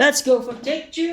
Let's go for take two.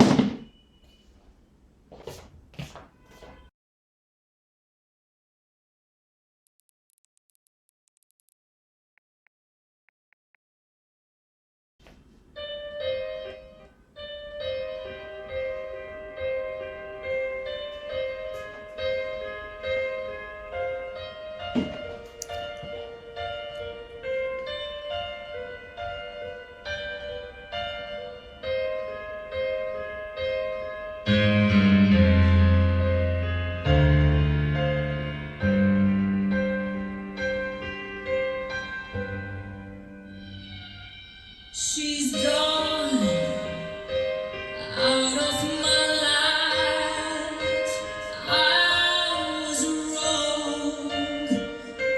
She's gone out of my life. I was wrong.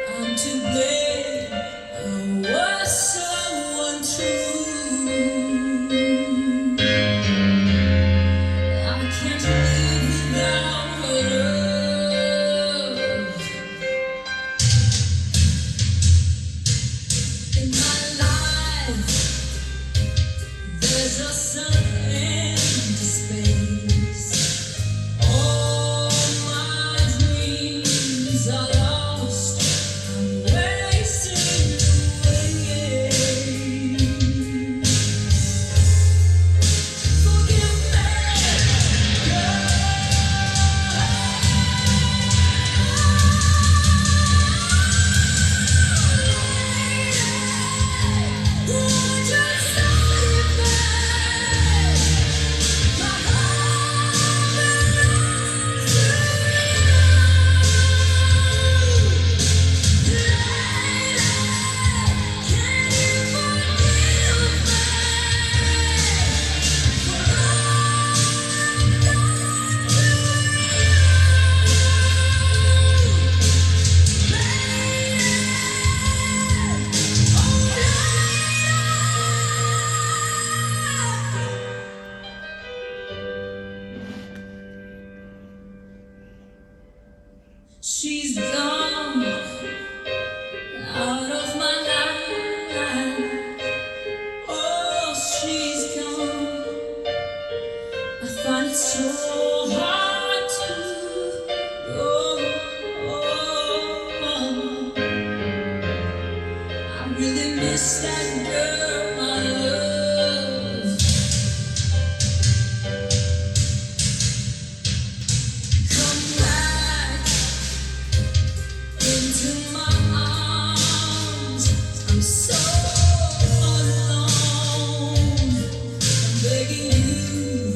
I'm to blame. I was someone true. I can't live without her love in my life. There's just an empty space. All my dreams are lost. I'm wasting away. Forgive me, girl. Would you save me? My heart belongs to you. Lady, can you forgive me for all I've done to you? She's gone out of my life. Oh, she's gone. I find it so hard to go. I really miss that girl, my love. Come back into my arms. I'm so alone. I'm begging you.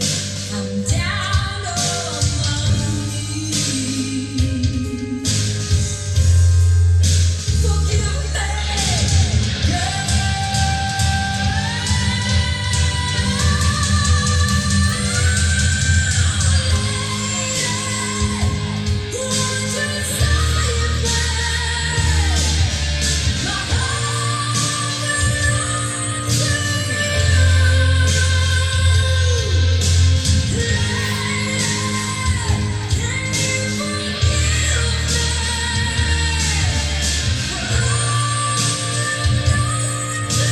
I'm down on my knees. Forgive me, girl. Would you save me? My heart belongs to you. Lady, can you forgive me for all I've done to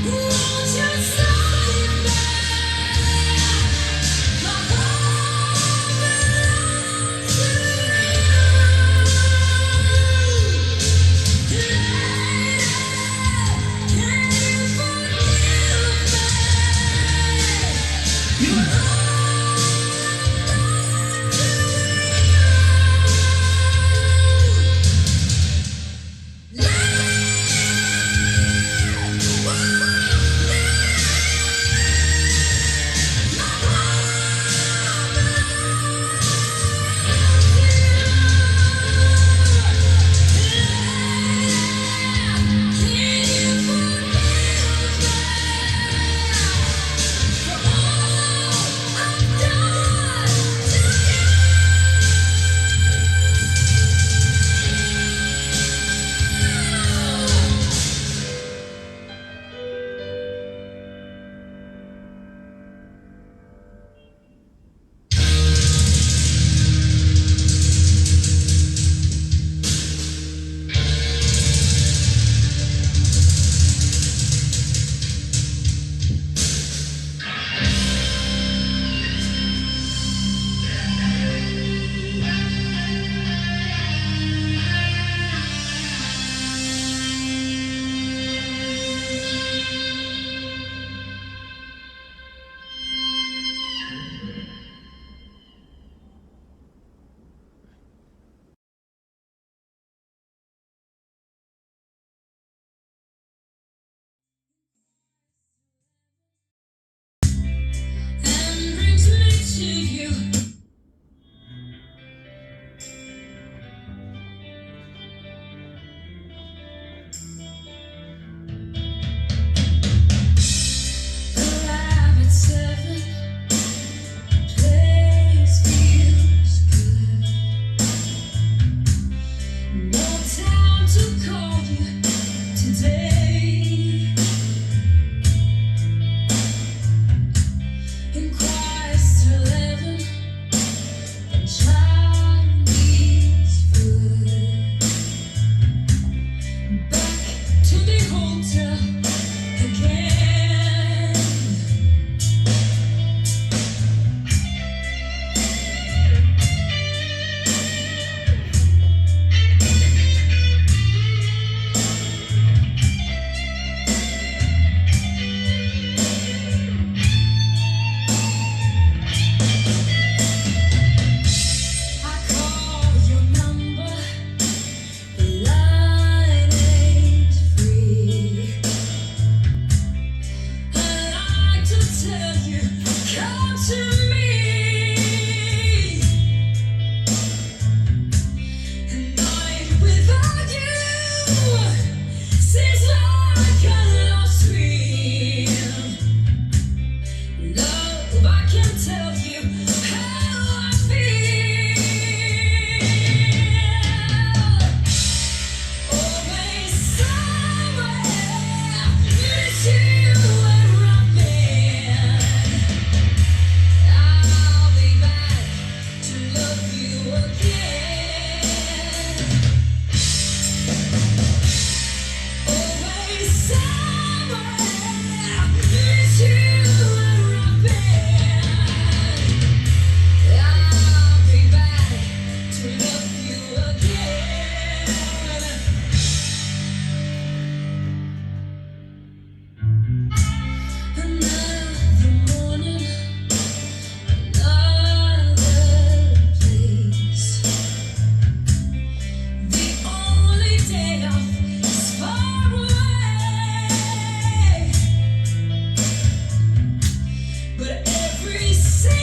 Won't you save me? My heart belongs to you. Lady, can you forgive me? For all I've done to you. My can tell you how I feel. Always somewhere, miss you where I've been. I'll be back to love you again. Always somewhere, miss you where I've been. I'll be back to love you again. Another morning, another place. The only day off is far away, but every silly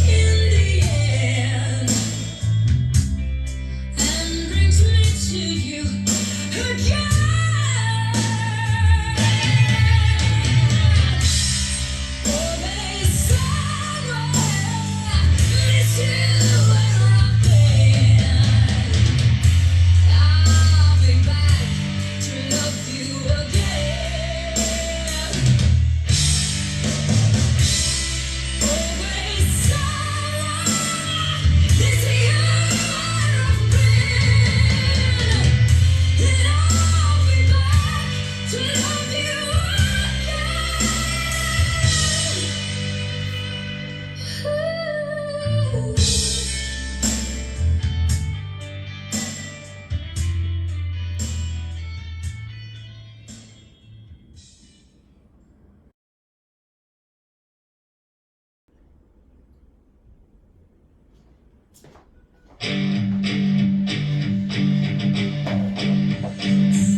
in the end, and brings me to you again. Always somewhere, miss you where I've been. I'll be back to love you again. Always somewhere, miss you where I've been. And I'll be back to love you again.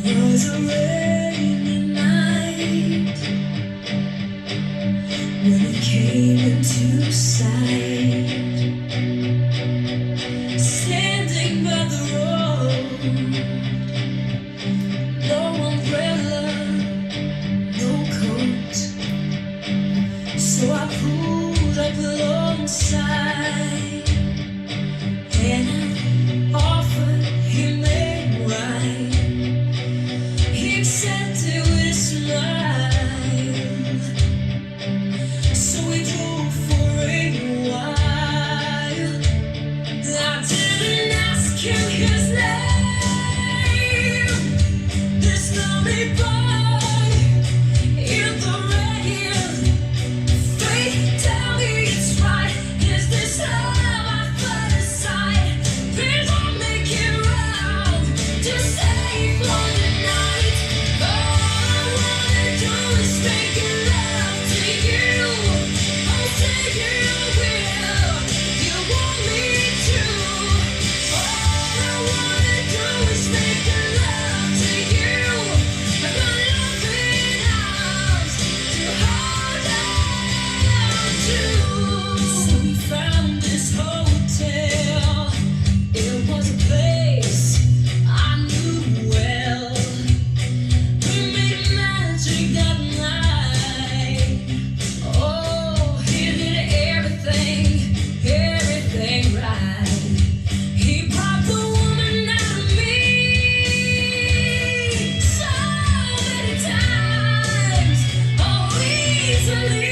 It was a rainy night when it came into sight. Standing by the road, no umbrella, no coat. So I pulled up alongside and I offered him a ride. He accepted with a smile. So we drove for a while. I didn't ask him his name. This lonely boy in the rain. Fate, tell me it's right. Is this love I put aside? Please don't make it wrong. Just stay for the night. All I wanna do is make love to you. Oh, say you will. You want me to. All I wanna do is make love to you. I've got loving arms to hold on to. So we found this hotel. It was a place I knew well. We made magic that night. Oh, he did everything right. He brought the woman out of me so many times, oh easily.